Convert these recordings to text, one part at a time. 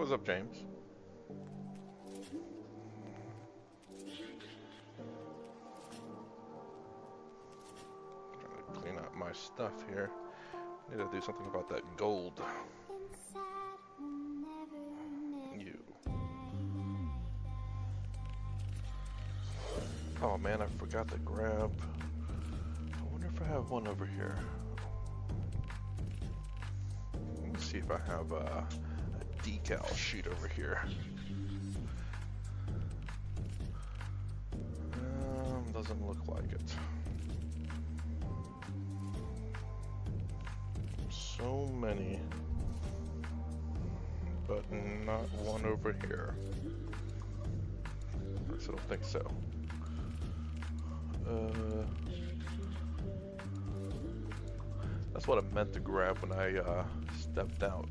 What's up, James? Trying to clean out my stuff here. Need to do something about that gold. You. Oh man, I forgot to grab. I wonder if I have one over here. Let me see if I have a decal sheet over here. Doesn't look like it. So many, but not one over here. I don't think so. That's what I meant to grab when I stepped out.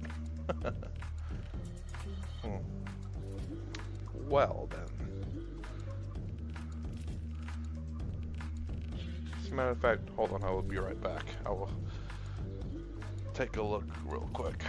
Well then. As a matter of fact, hold on, I will be right back. I will take a look real quick.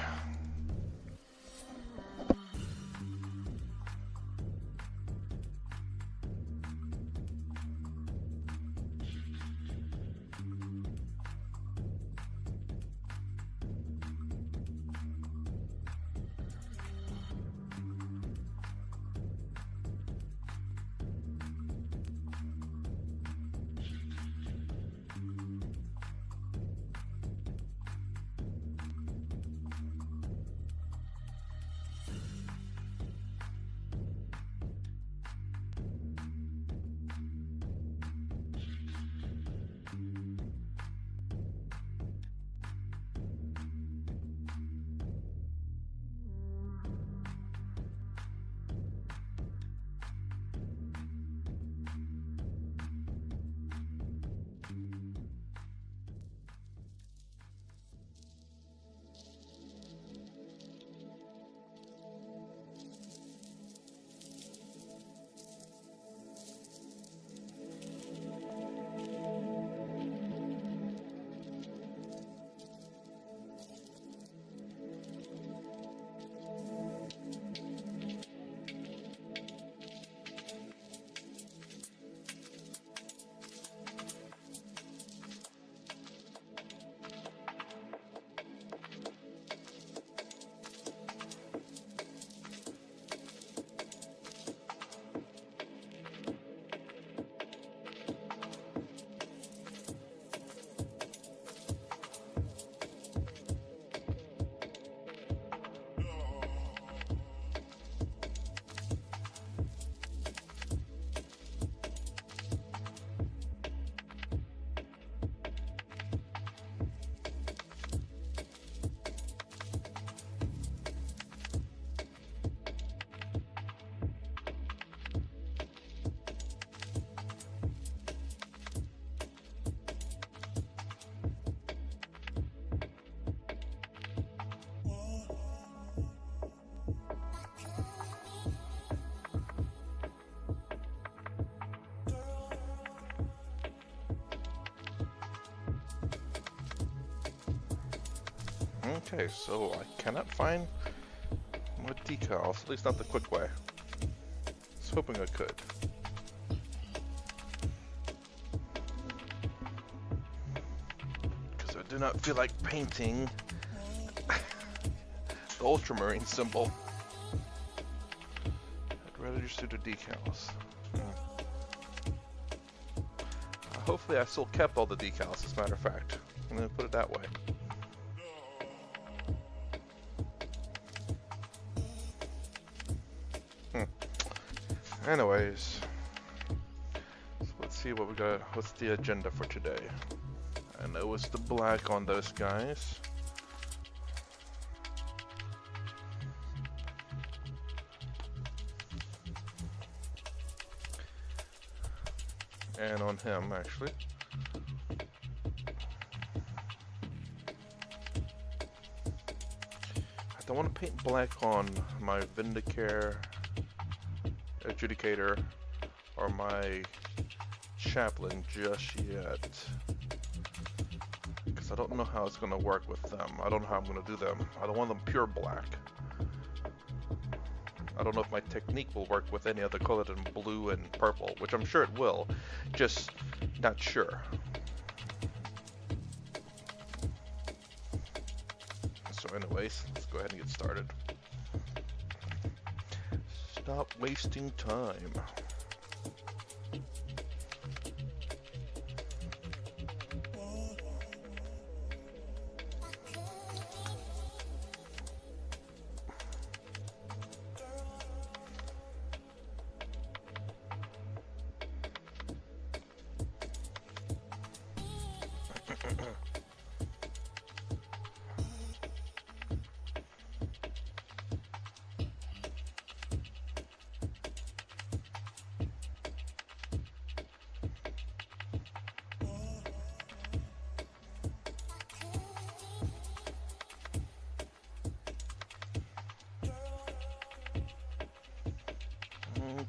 Okay, so I cannot find my decals, at least not the quick way. I was hoping I could. Because I do not feel like painting the Ultramarine symbol. I'd rather just do the decals. Hopefully I still kept all the decals, as a matter of fact. I'm going to put it that way. Anyways, so let's see what we got. What's the agenda for today? I know it's the black on those guys. And on him, actually. I don't want to paint black on my Vindicare, Adjudicator, or my Chaplain just yet, because I don't know how it's going to work with them. I don't know how I'm going to do them. I don't want them pure black. I don't know if my technique will work with any other color than blue and purple, which I'm sure it will, just not sure. So anyways, let's go ahead and get started. Stop wasting time.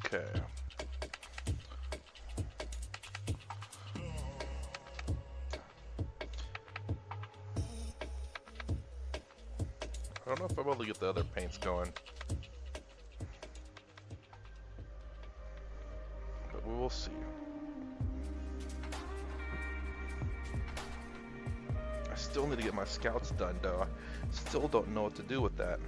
Okay. I don't know if I'm able to get the other paints going, but we will see. I still need to get my scouts done, though. I still don't know what to do with that.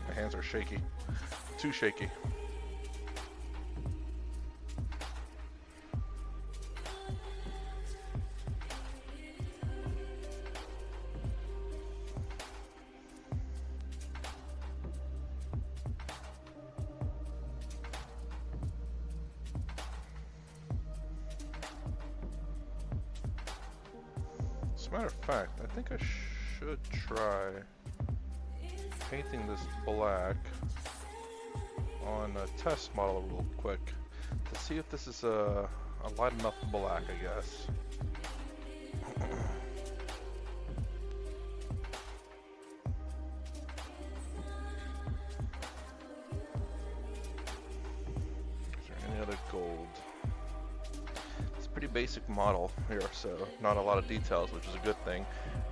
My hands are shaky. Too shaky. As a matter of fact, I think I should try painting this black on a test model real quick to see if this is a light enough black, I guess. Is there any other gold? It's a pretty basic model here, so not a lot of details, which is a good thing.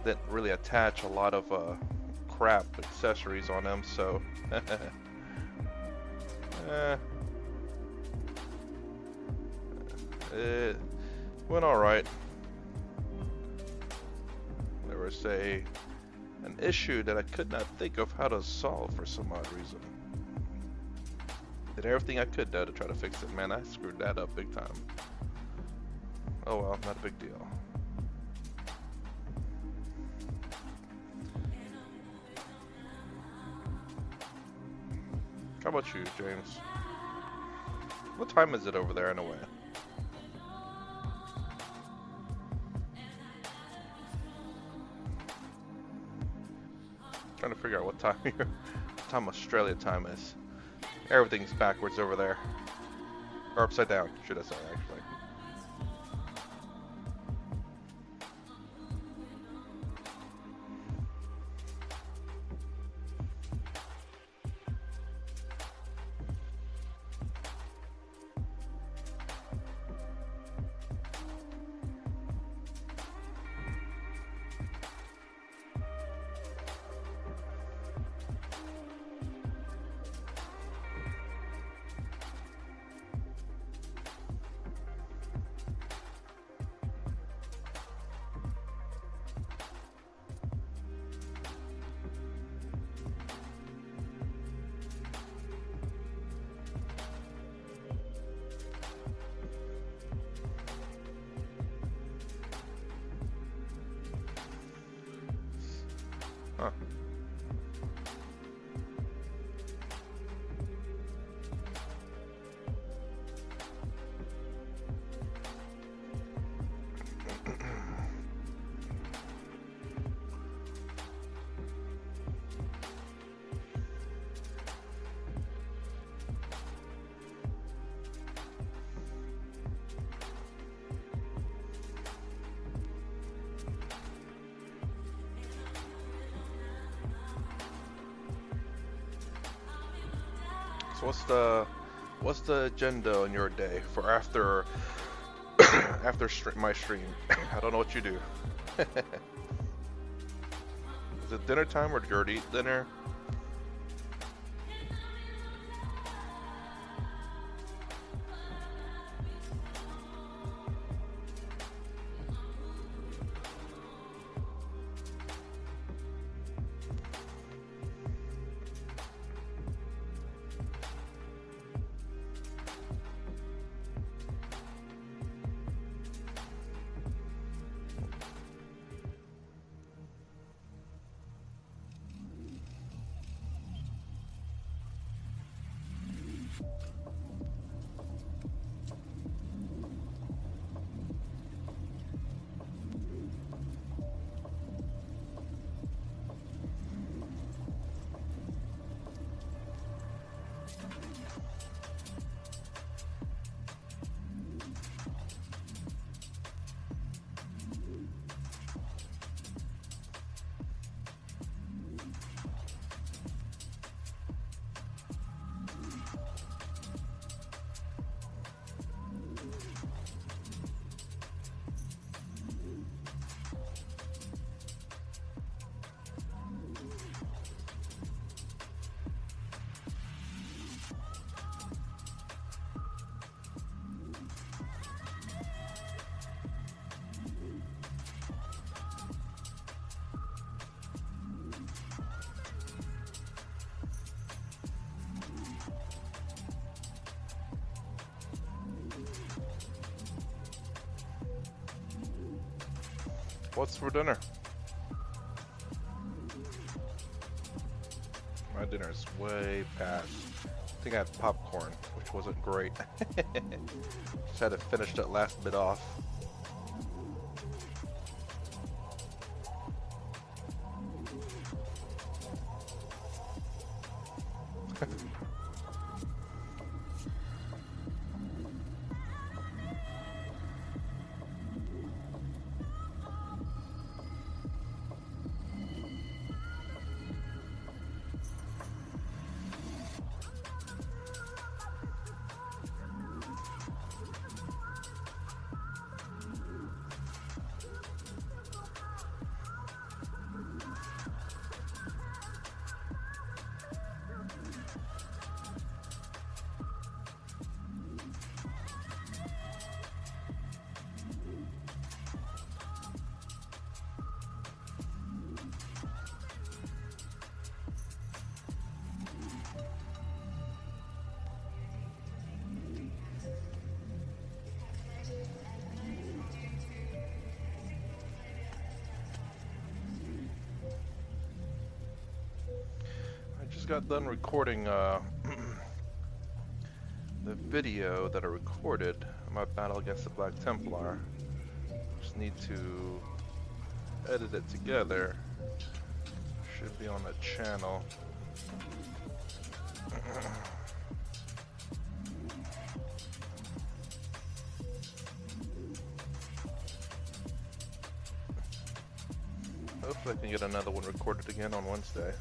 Didn't really attach a lot of crap accessories on them, so it went alright. There was an issue that I could not think of how to solve for some odd reason. Did everything I could though to try to fix it. Man, I screwed that up big time. Oh well, not a big deal. How about you, James? What time is it over there anyway? Trying to figure out what time here, what time Australia time is. Everything's backwards over there. Or upside down, should I say, actually. What's the agenda on your day for after my stream? I don't know what you do. Is it dinner time or do you already eat dinner? What's for dinner? My dinner is way past. I think I had popcorn, which wasn't great. Just had to finish that last bit off. Got done recording the video that I recorded my battle against the Black Templar. Just need to edit it together. Should be on the channel. Hopefully I can get another one recorded again on Wednesday.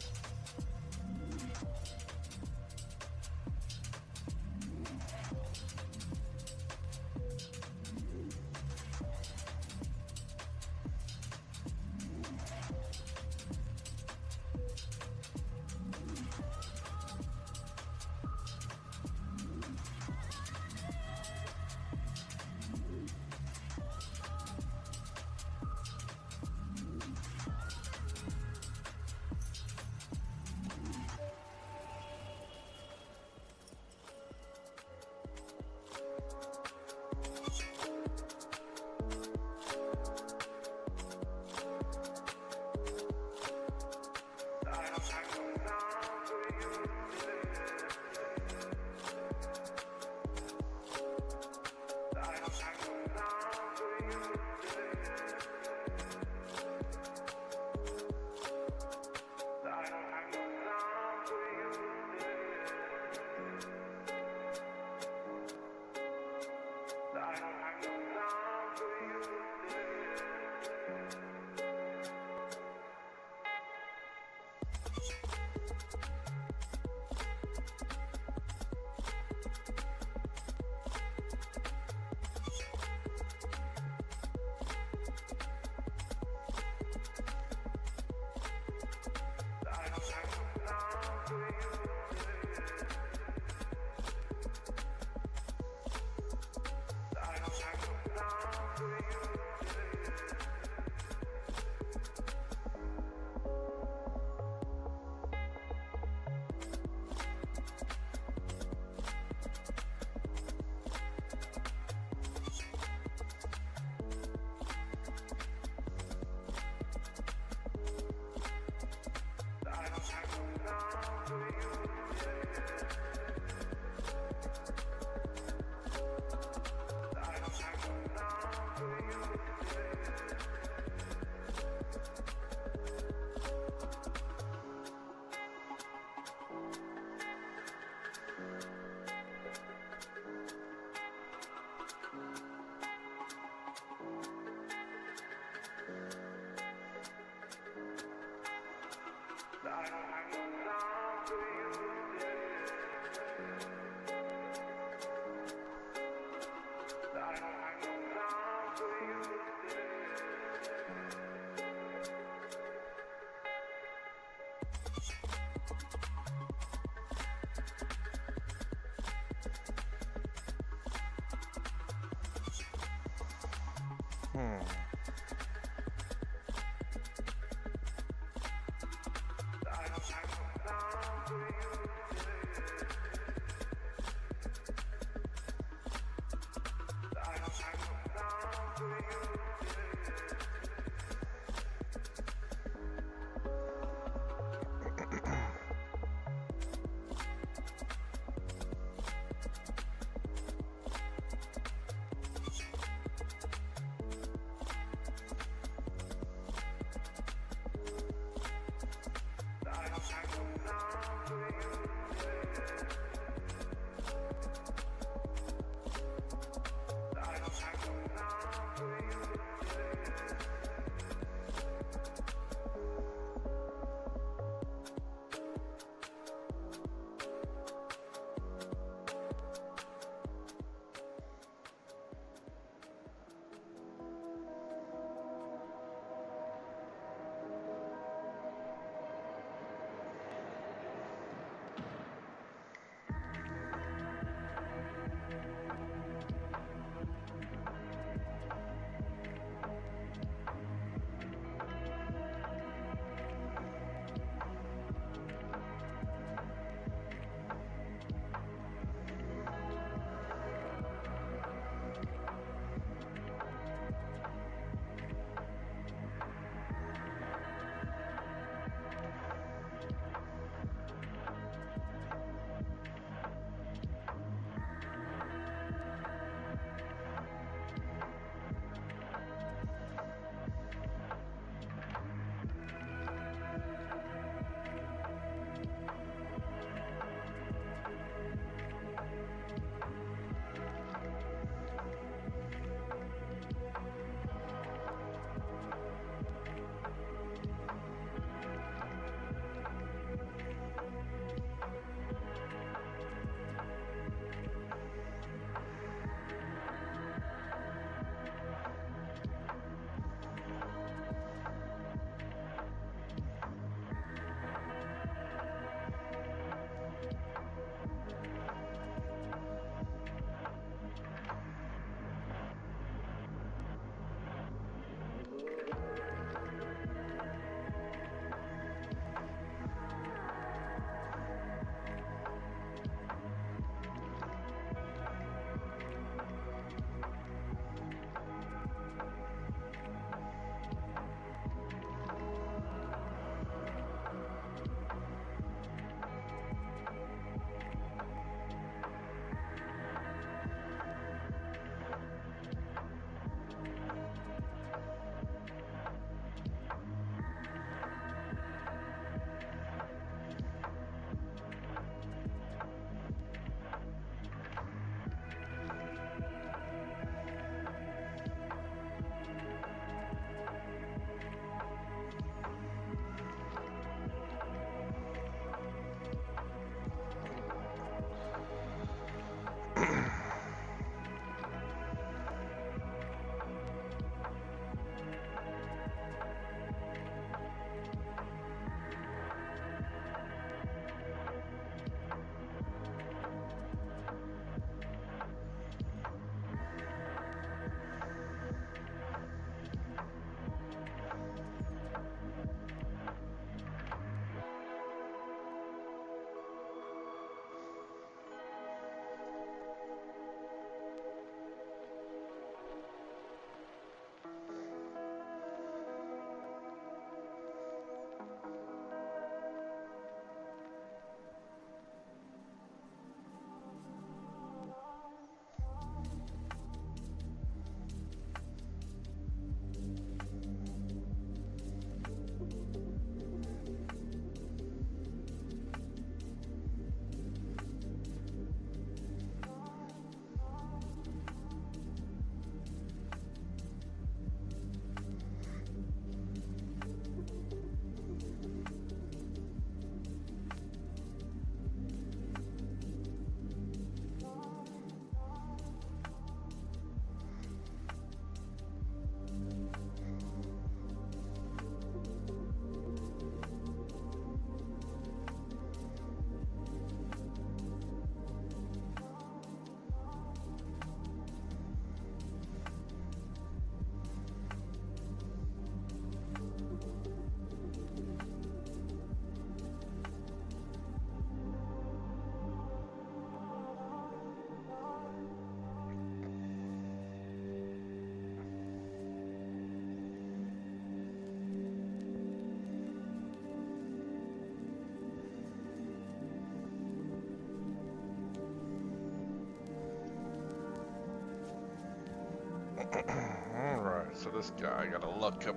this guy. I gotta look up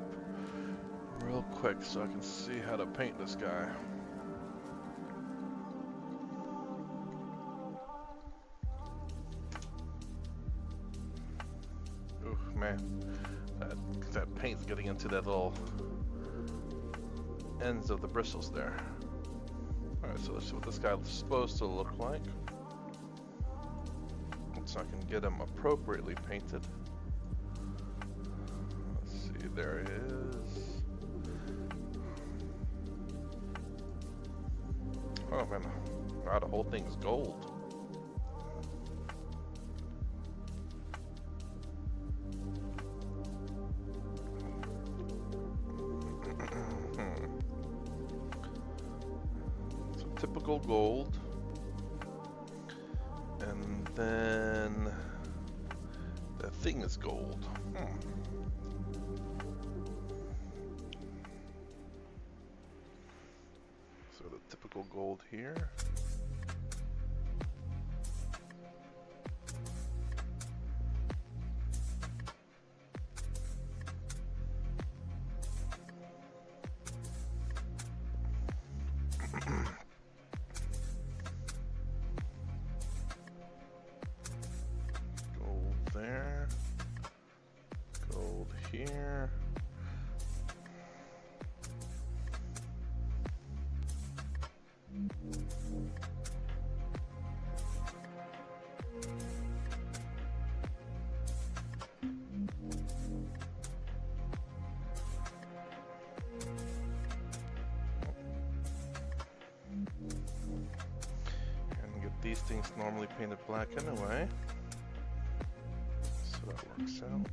real quick so I can see how to paint this guy. Ooh, man. That paint's getting into that little ends of the bristles there. Alright, so let's see what this guy's supposed to look like. So I can get him appropriately painted. Let's see, there it is. Oh man, wow, the whole thing's gold. So typical gold. And then the thing is gold. So the typical gold here. There, gold here, and get these things normally painted black anyway. That works out.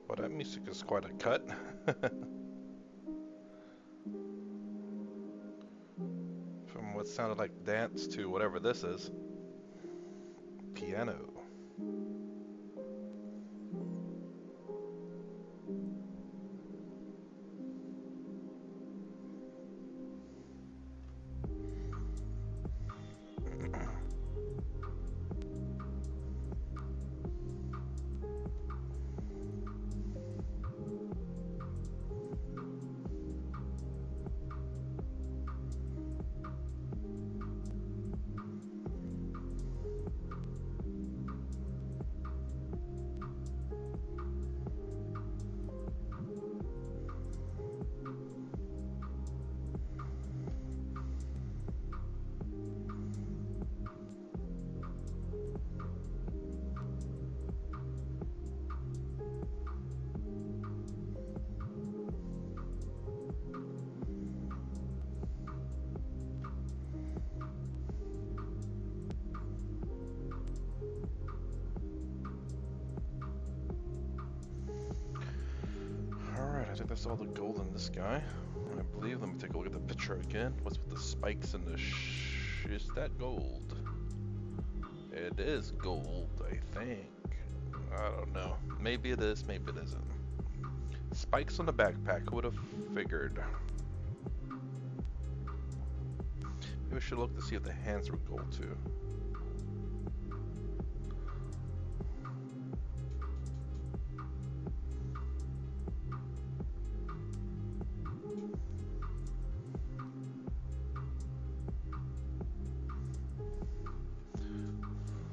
Well, that music is quite a cut. From what sounded like dance to whatever this is. Piano. Looks like that's all the gold in this guy. I believe. Let me take a look at the picture again. What's with the spikes and the is that gold? It is gold, I think. I don't know. Maybe it is, maybe it isn't. Spikes on the backpack, who would have figured? Maybe we should look to see if the hands were gold too.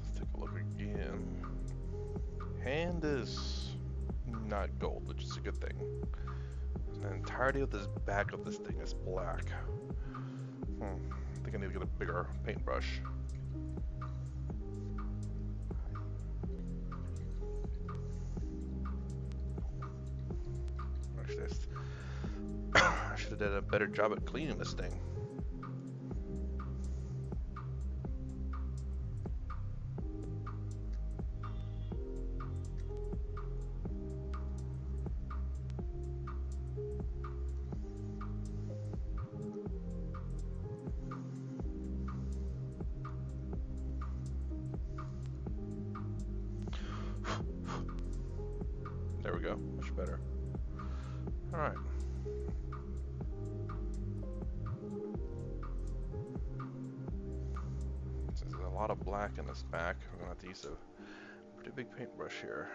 Let's take a look again. Hand is not gold, which is a good thing. The entirety of this back of this thing is black. I think I need to get a bigger paintbrush. Actually, I should have done a better job at cleaning this thing. There we go, much better. Alright. Since there's a lot of black in this back, we're gonna have to use a pretty big paintbrush here.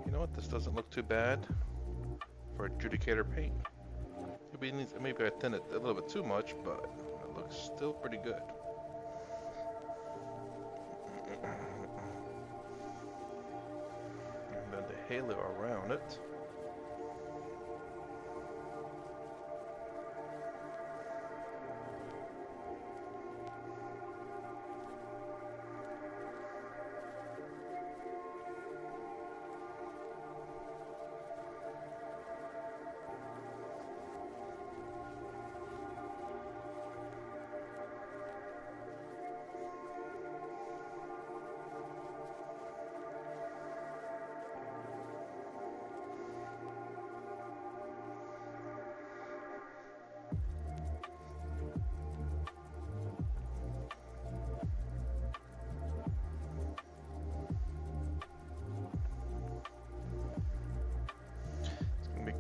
You know what? This doesn't look too bad for adjudicator paint. Maybe I thin it a little bit too much, but it looks still pretty good. And then the halo around it.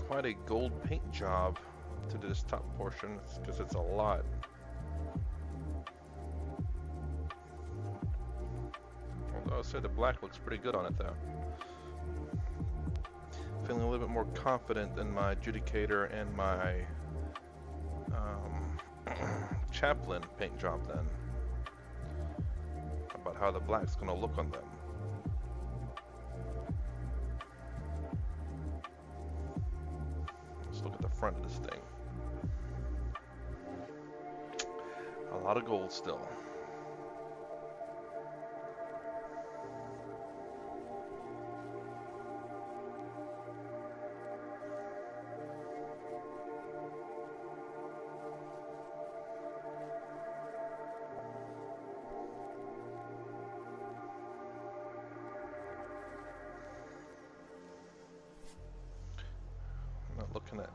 Quite a gold paint job to this top portion because it's a lot. Although I'll say the black looks pretty good on it though. Feeling a little bit more confident in my adjudicator and my chaplain paint job then. About how the black's gonna look on them. Let's look at the front of this thing. A lot of gold still.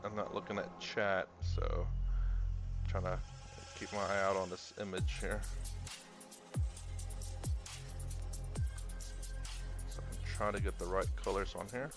I'm not looking at chat, so I'm trying to keep my eye out on this image here. So I'm trying to get the right colors on here.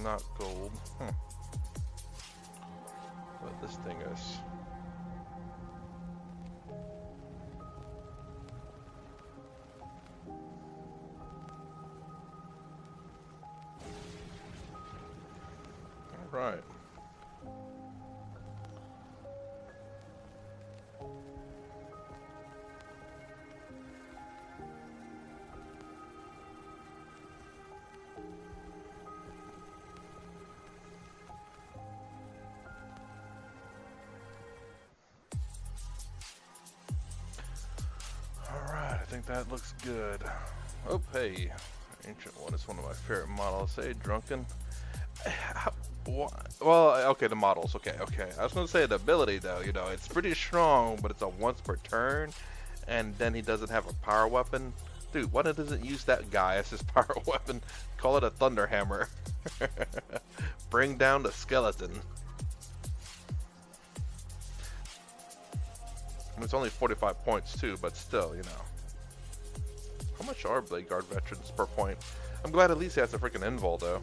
not gold. But this thing is. Alright. Alright, I think that looks good. Oh, hey. Ancient One is one of my favorite models. Hey, Drunken. Well, okay, the models. Okay. I was going to say the ability, though. You know, it's pretty strong, but it's a once per turn. And then he doesn't have a power weapon. Dude, why doesn't use that guy as his power weapon? Call it a Thunder Hammer. Bring down the skeleton. It's only 45 points too, but still, you know. How much are Blade Guard veterans per point? I'm glad at least he has a freaking invul though.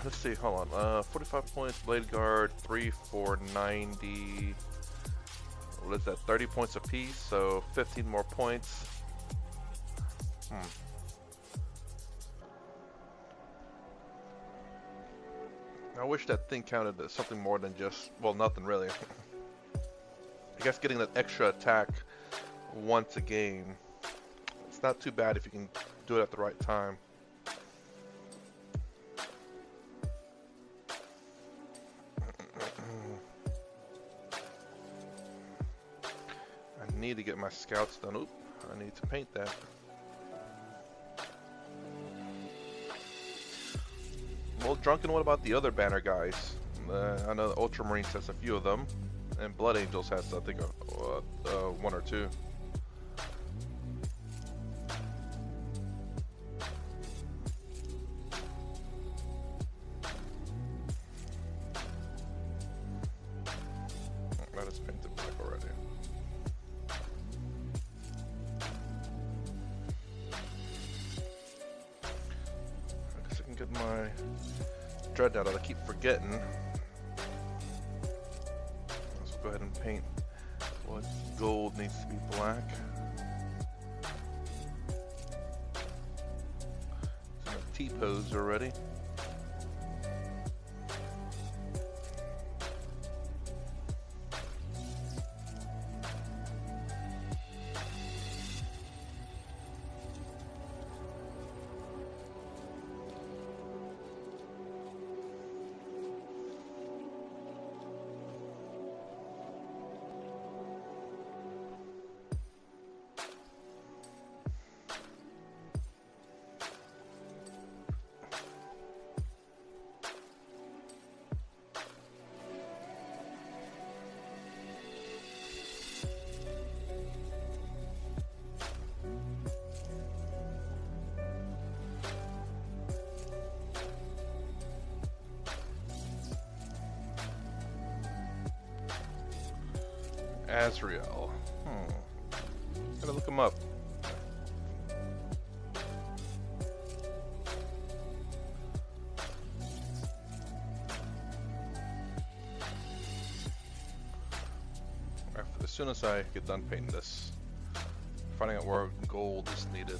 Let's see, hold on. 45 points, Blade Guard, 3, 4, 90. What is that? 30 points apiece, so 15 more points. I wish that thing counted as something more than just, well, nothing really. I guess getting that extra attack once a game, it's not too bad if you can do it at the right time. I need to get my scouts done. Oop, I need to paint that. Well, Drunken, what about the other banner guys? I know the Ultramarines has a few of them, and Blood Angels has, I think, one or two. That is painted black already. I guess I can get my Dreadnought that I keep forgetting. Let's go ahead and paint what gold needs to be black. It's in a T-pose already. Azrael. Gotta look him up. As soon as I get done painting this, finding out where gold is needed.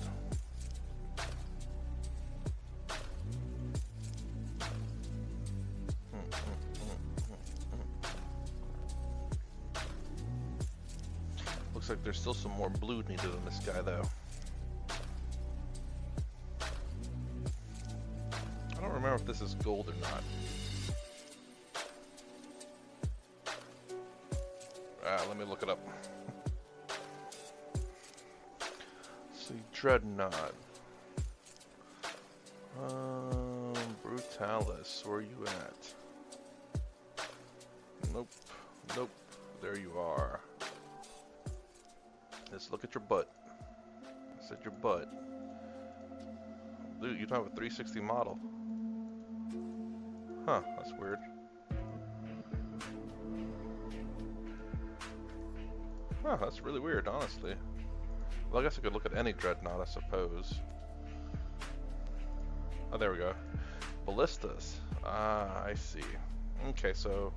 Looks like there's still some more blue needed on this guy though. I don't remember if this is gold or not. Let me look it up. Let's see, Dreadnought. Brutalis, where are you at? Nope. There you are. Let's look at your butt. Let's at your butt. Dude, you don't have a 360 model. Huh, that's weird. Huh, that's really weird, honestly. Well, I guess I could look at any Dreadnought, I suppose. Oh, there we go. Ballistas. Ah, I see. Okay, so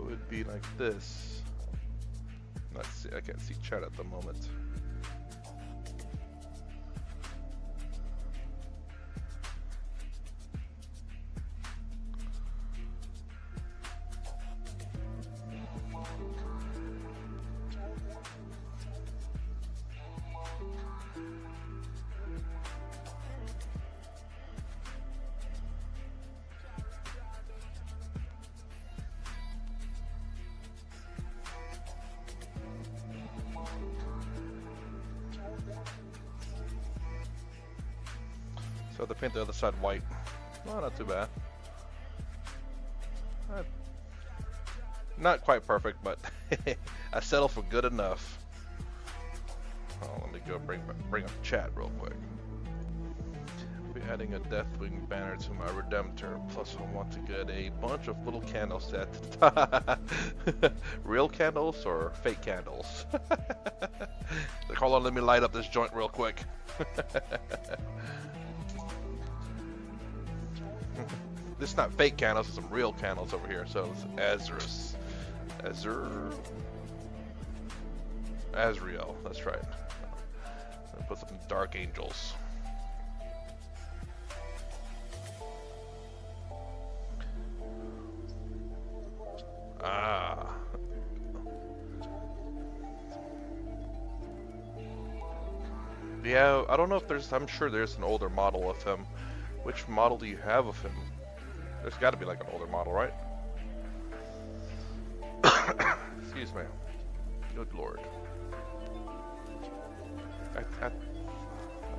it'd be like this. Let's see. I can't see chat at the moment. So to paint the other side white. Well, not too bad. Not quite perfect, but I settle for good enough. Oh, let me go bring up chat real quick. I'll be adding a Deathwing banner to my Redemptor. Plus, I want to get a bunch of little candle sets. Real candles or fake candles? Like, hold on, let me light up this joint real quick. This is not fake candles, it's some real candles over here. So it's Azrael, that's right. Put some dark angels. Ah. Yeah, I don't know if there's, I'm sure there's an older model of him. Which model do you have of him? There's got to be like an older model, right? Excuse me. Good lord.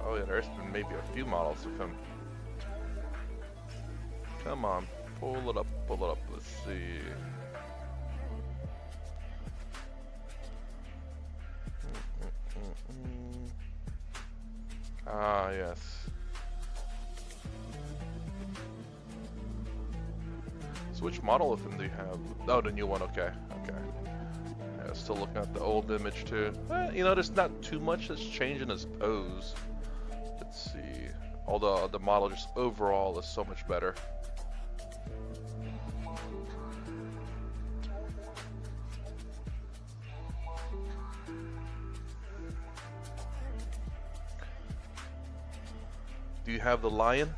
Oh yeah, there's been maybe a few models of him. Come on, pull it up, pull it up. Let's see. Ah, yes. So which model of him do you have? Oh, the new one, okay, okay. Yeah, still looking at the old image too. You know, there's not too much that's changing his pose. Let's see. Although the model just overall is so much better. Do you have the lion?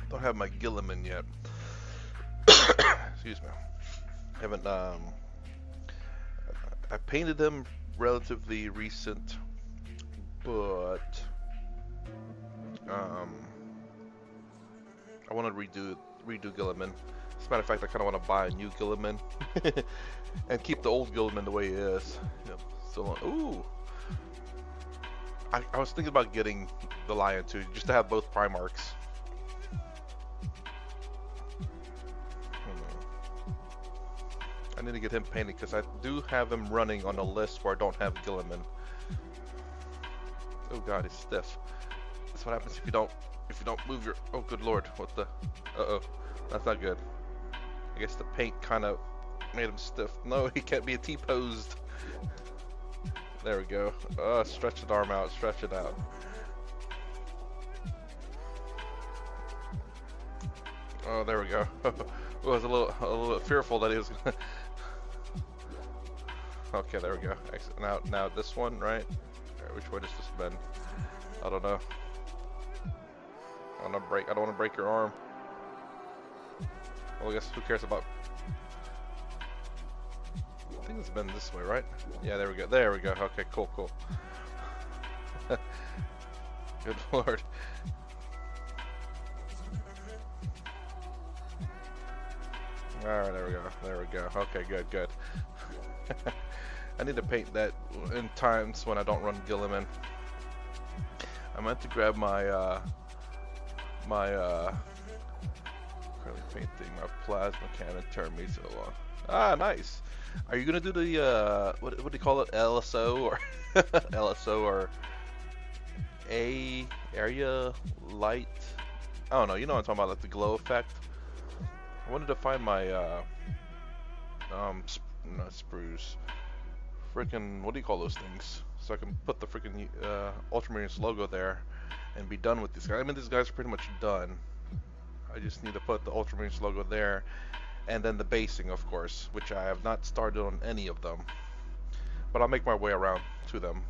Don't have my Gilliman yet. Excuse me. I haven't I painted them relatively recent, but I want to redo Gilliman. As a matter of fact, I kind of want to buy a new Gilliman and keep the old Gilliman the way he is. Yep. So, ooh, I was thinking about getting the lion too, just to have both Primarchs. I need to get him painted because I do have him running on a list where I don't have Gilliman. Oh god, he's stiff. That's what happens if you don't move your. Oh good lord, what the? Uh-oh, that's not good. I guess the paint kind of made him stiff. No, he can't be T-posed. There we go. Stretch the arm out, stretch it out. Oh, there we go. I was a little bit fearful that he was gonna. Okay, there we go. Now this one, right? Alright, which way does this bend? I don't know. I don't want to break your arm. Well, I guess who cares about? I think it's been this way, right? Yeah, there we go. There we go. Okay, cool. Good lord. Alright, there we go. Okay, good. I need to paint that in times when I don't run Gilliman. I meant to grab my currently painting my plasma cannon turned me so long. Ah, nice. Are you gonna do the what do you call it? LSO or LSO or area light I don't know, you know what I'm talking about, like the glow effect. I wanted to find my not sprues. Freaking, what do you call those things? So I can put the freaking Ultramarines logo there and be done with these guys. I mean, these guys are pretty much done. I just need to put the Ultramarines logo there, and then the basing, of course, which I have not started on any of them. But I'll make my way around to them.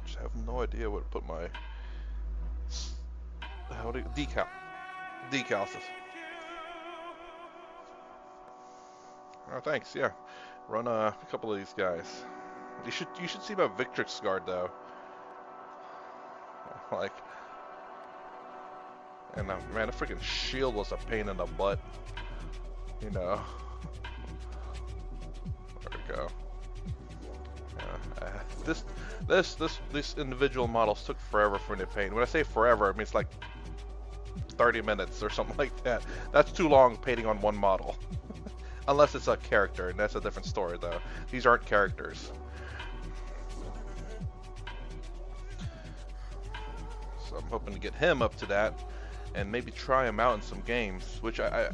Just have no idea where to put my decals. Oh, thanks. Yeah, run a couple of these guys. You should see my Victrix guard though. Like, and man, the freaking shield was a pain in the butt. You know. There we go. These individual models took forever for me to paint. When I say forever, it means like 30 minutes or something like that. That's too long painting on one model. Unless it's a character, and that's a different story though. These aren't characters. So I'm hoping to get him up to that, and maybe try him out in some games. Which I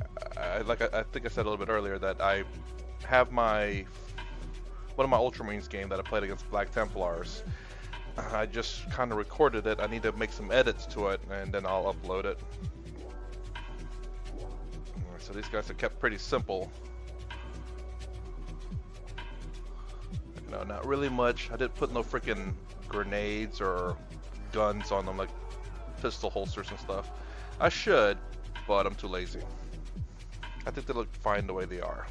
think I said a little bit earlier that I have one of my Ultramarines game that I played against Black Templars. I just kind of recorded it. I need to make some edits to it, and then I'll upload it. So these guys are kept pretty simple. No, not really much. I didn't put no freaking grenades or guns on them, like pistol holsters and stuff. I should, but I'm too lazy. I think they look fine the way they are.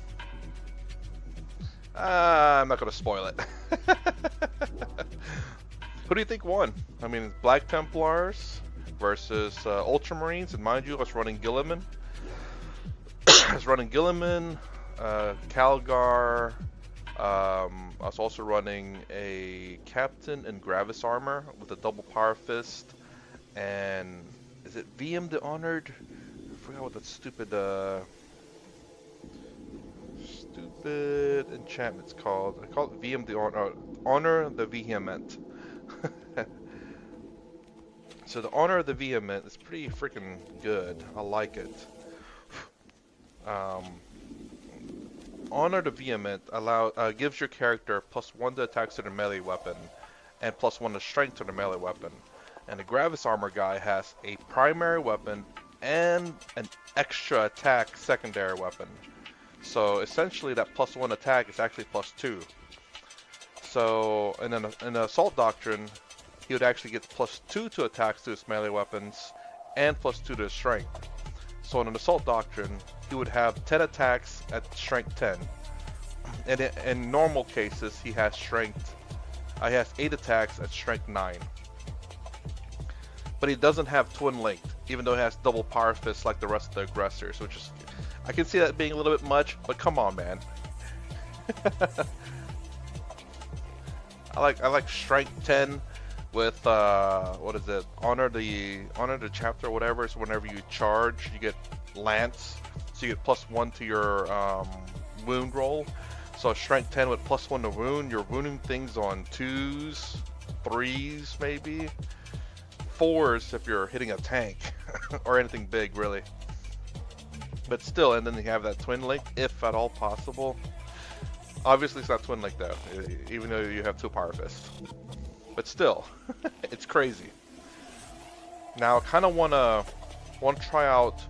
I'm not gonna spoil it. Who do you think won? I mean, Black Templars versus Ultramarines, and mind you, I was running Gilliman. I was running Gilliman, Calgar. I was also running a Captain in Gravis armor with a double power fist, and is it VM the Honored? I forgot what that stupid enchantment's called. I call it VM the Honor the Vehement. So the Honor of the Vehement is pretty freaking good. I like it. Honor the Vehement gives your character +1 to attacks to their melee weapon and +1 to strength to their melee weapon. And the Gravis armor guy has a primary weapon and an extra attack secondary weapon. So essentially that +1 attack is actually +2. So in an assault doctrine, he would actually get +2 to attacks to his melee weapons and +2 to his strength. So in an assault doctrine, he would have 10 attacks at strength 10. And in normal cases, he has 8 attacks at strength 9. But he doesn't have twin linked, even though he has double power fists like the rest of the aggressors, which is, I can see that being a little bit much, but come on, man. I like strength 10 with what is it? Honor the chapter or whatever. So whenever you charge, you get lance, so you get +1 to your wound roll. So strength 10 with +1 to wound. You're wounding things on 2s, 3s, maybe 4s if you're hitting a tank or anything big, really. But still, and then you have that twin link, if at all possible. Obviously, it's not twin link though, even though you have 2 power fists. But still, it's crazy. Now, I kind of want to try out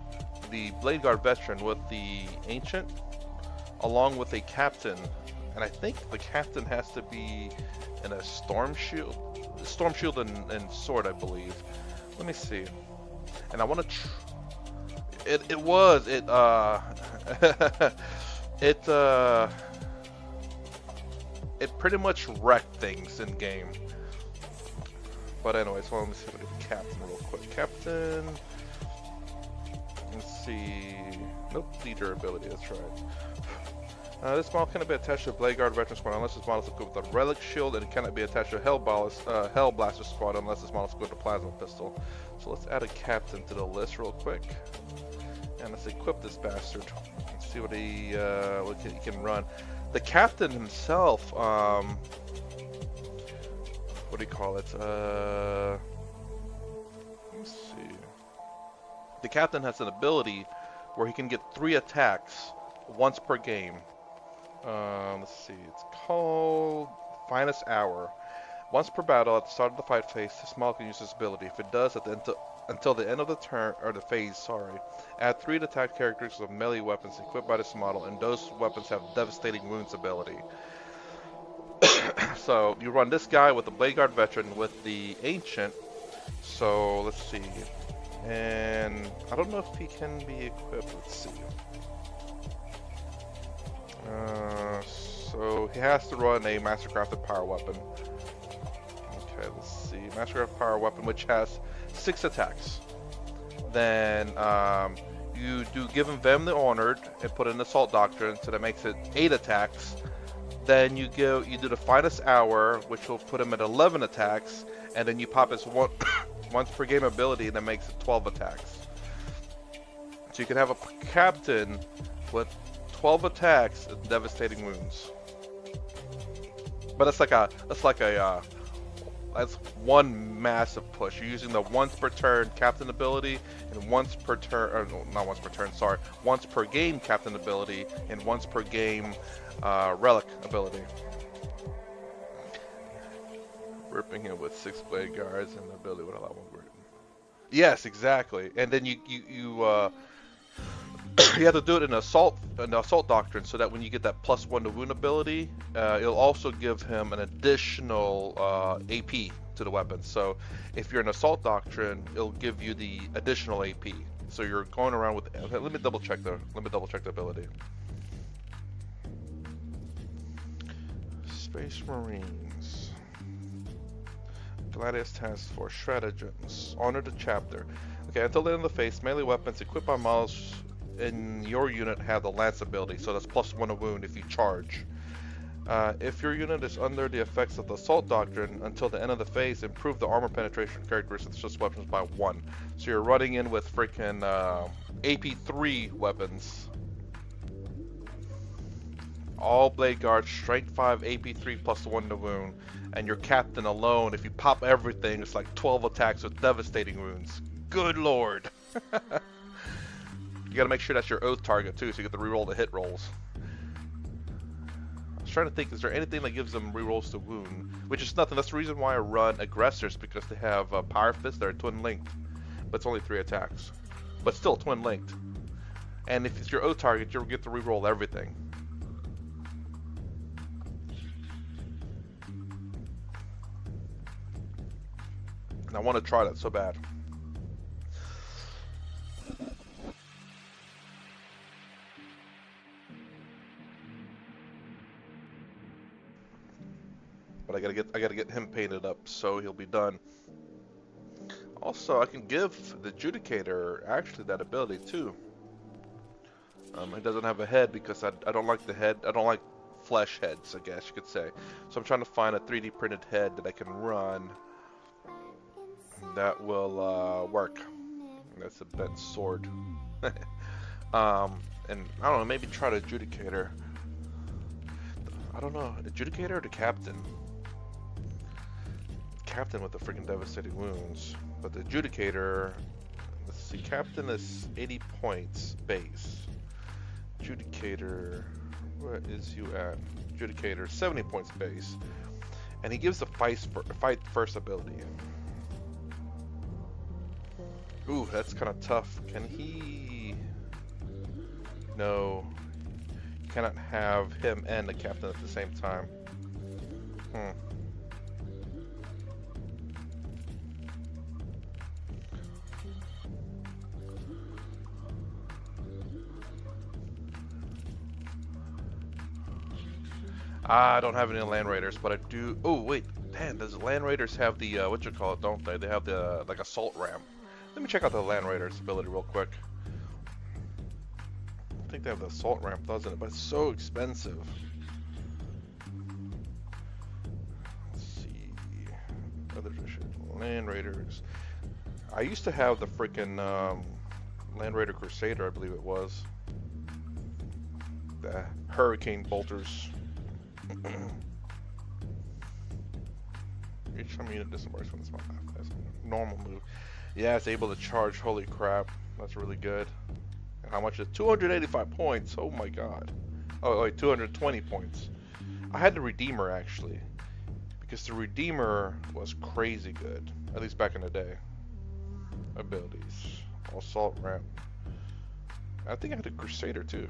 the Blade Guard Veteran with the Ancient, along with a Captain. And I think the Captain has to be in a Storm Shield and Sword, I believe. Let me see. And I want to. It pretty much wrecked things in game. But anyway, so let me see what the Captain real quick. Captain. Let's see. Nope, the durability. That's right. This model cannot be attached to a Blade Guard Veteran Squad unless this model is equipped with a Relic Shield, and it cannot be attached to a Hell Blaster Squad unless this model is equipped with a Plasma Pistol. So let's add a Captain to the list real quick, and let's equip this bastard. Let's see what he can run. The Captain himself, what do you call it? The captain has an ability where he can get 3 attacks once per game. Let's see, it's called Finest Hour. Once per battle, at the start of the fight phase, this model can use this ability. If it does, until the end of the turn, or the phase, sorry, add 3 attack characteristics of melee weapons equipped by this model, and those weapons have devastating wounds ability. So you run this guy with the Blade Guard veteran with the Ancient. So let's see, and I don't know if he can be equipped. Let's see. So he has to run a Mastercrafted Power Weapon. Okay, let's see. Mastercraft Power Weapon, which has 6 attacks. Then you do give him Venom the Honored and put in Assault Doctrine, so that makes it 8 attacks. Then you do the Finest Hour, which will put him at 11 attacks, and then you pop his once per game ability, and that makes it 12 attacks. So you can have a captain with 12 attacks and devastating wounds. But that's one massive push. You're using the once per turn captain ability and once per turn, or no, not once per turn, sorry, once per game captain ability and once per game relic ability. Ripping him with 6 blade guards and the ability would allow 1 grid. Yes, exactly. And then you you have to do it in assault doctrine, so that when you get that +1 to wound ability, it'll also give him an additional AP to the weapon. So if you're in assault doctrine, it'll give you the additional AP. So you're going around with. Okay, let me double check the ability. Space Marines. Gladius Task Force Stratagems. Honor the chapter. Okay, until the end of the phase, melee weapons equipped by models in your unit have the Lance ability, so that's +1 to wound if you charge. If your unit is under the effects of the Assault Doctrine until the end of the phase, improve the armor penetration characteristics of such weapons by 1. So you're running in with freaking AP3 weapons. All Blade Guards, Strength 5, AP3 +1 to wound. And your captain alone, if you pop everything, it's like 12 attacks with devastating wounds. Good lord! You gotta make sure that's your oath target too, so you get to reroll the hit rolls. I was trying to think, is there anything that gives them rerolls to wound? Which is nothing. That's the reason why I run aggressors, because they have power fists that are twin linked, but it's only 3 attacks, but still twin linked. And if it's your oath target, you'll get to reroll everything. And I want to try that so bad. But I gotta get him painted up so he'll be done. Also, I can give the Judicator actually that ability too. It doesn't have a head because I don't like the head. I don't like flesh heads, I guess you could say. So I'm trying to find a 3D printed head that I can run that will work. That's a bent sword. And I don't know, maybe try the Adjudicator. I don't know, Adjudicator or the Captain? Captain with the freaking devastating wounds. But the Adjudicator, let's see, Captain is 80 points base. Adjudicator, where is you at? Adjudicator, 70 points base. And he gives the fight first ability. Ooh, that's kind of tough. Can he... No. You cannot have him and the captain at the same time. I don't have any Land Raiders, but I do... Oh, wait. Damn, does Land Raiders have the, what you call it, don't they? They have the, like, assault ram. Let me check out the Land Raiders ability real quick. I think they have the assault ramp, doesn't it? But it's so expensive. Let's see. Other shit. Land Raiders. I used to have the freaking Land Raider Crusader, I believe it was. The Hurricane Bolters. Each time unit disembarks from this map. That's a normal move. Yeah, it's able to charge. Holy crap. That's really good. And how much is 285 points? Oh my god. Oh wait, 220 points. I had the Redeemer actually, because the Redeemer was crazy good, at least back in the day. Abilities. Assault ramp. I think I had a Crusader too.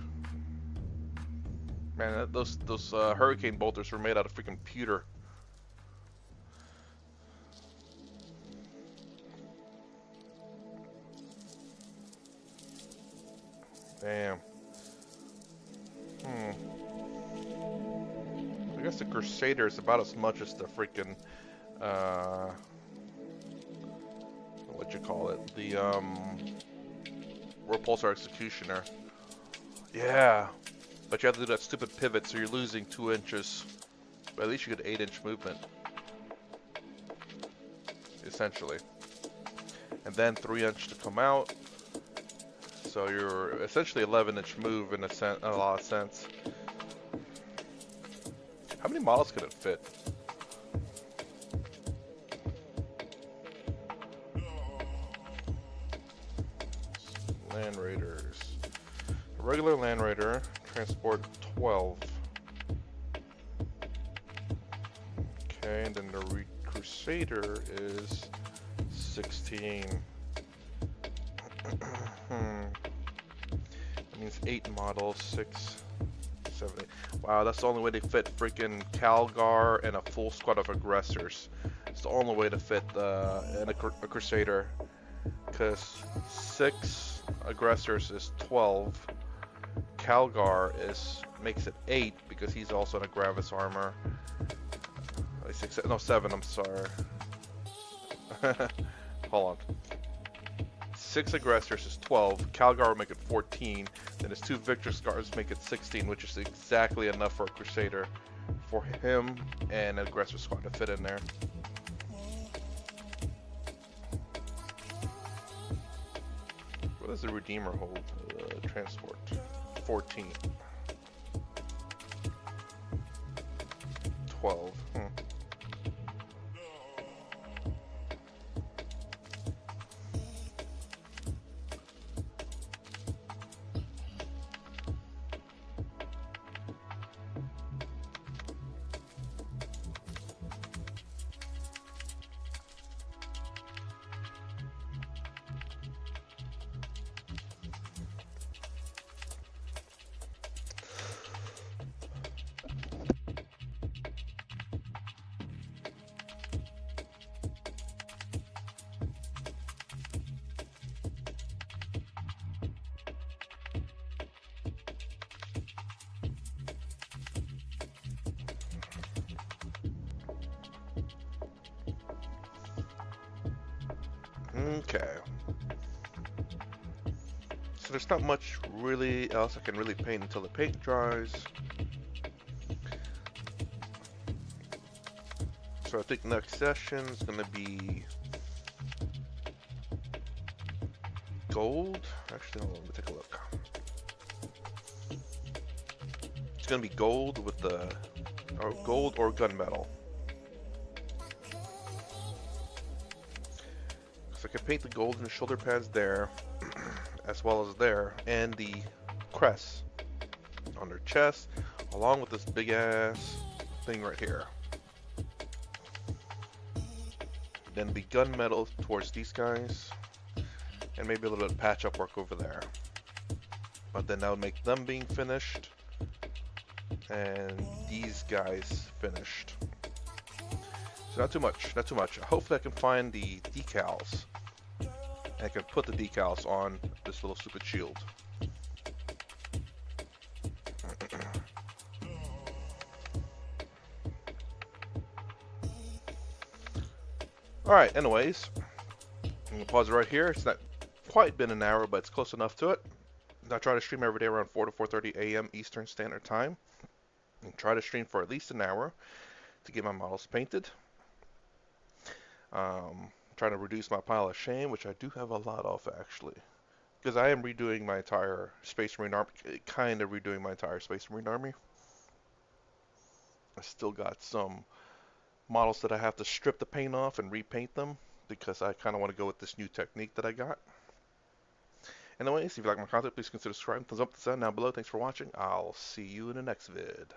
Man, those hurricane bolters were made out of freaking pewter. Damn. I guess the Crusader is about as much as the freaking what you call it? The Repulsor Executioner. Yeah. But you have to do that stupid pivot, so you're losing 2 inches. But at least you get 8-inch movement. Essentially. And then 3-inch to come out. So you're essentially 11-inch move in a lot of sense. How many models could it fit? Land Raiders. A regular Land Raider, transport 12. Okay, and then the Crusader is 16. That means 8 models, 6, 7, 8. Wow, that's the only way they fit freaking Calgar and a full squad of aggressors. It's the only way to fit a Crusader. Because 6 aggressors is 12. Calgar makes it 8 because he's also in a Gravis armor. 7, I'm sorry. Hold on. 6 aggressors is 12. Calgar will make it 14. Then his 2 Victor Scars make it 16, which is exactly enough for a Crusader. For him and an aggressor squad to fit in there. What does the Redeemer hold? Transport. 14. 12. Okay. So there's not much really else I can really paint until the paint dries. So I think next session is going to be gold. Actually, hold on, let me take a look. It's going to be gold with gold or gunmetal. So I can paint the golden shoulder pads there, as well as there, and the crest on their chest, along with this big ass thing right here. Then the gunmetal towards these guys, and maybe a little bit of patch up work over there. But then that would make them being finished, and these guys finished. So not too much, not too much. Hopefully I can find the decals. And I can put the decals on this little stupid shield. Alright, anyways. I'm going to pause it right here. It's not quite been an hour, but it's close enough to it. I try to stream every day around 4 to 4:30 a.m. Eastern Standard Time. And try to stream for at least an hour to get my models painted. Trying to reduce my pile of shame, which I do have a lot of actually, because I am redoing my entire Space Marine army, kind of redoing my entire Space Marine army. I still got some models that I have to strip the paint off and repaint them because I kind of want to go with this new technique that I got. Anyways, if you like my content, please consider subscribing. Thumbs up, thumbs down, down below. Thanks for watching. I'll see you in the next vid.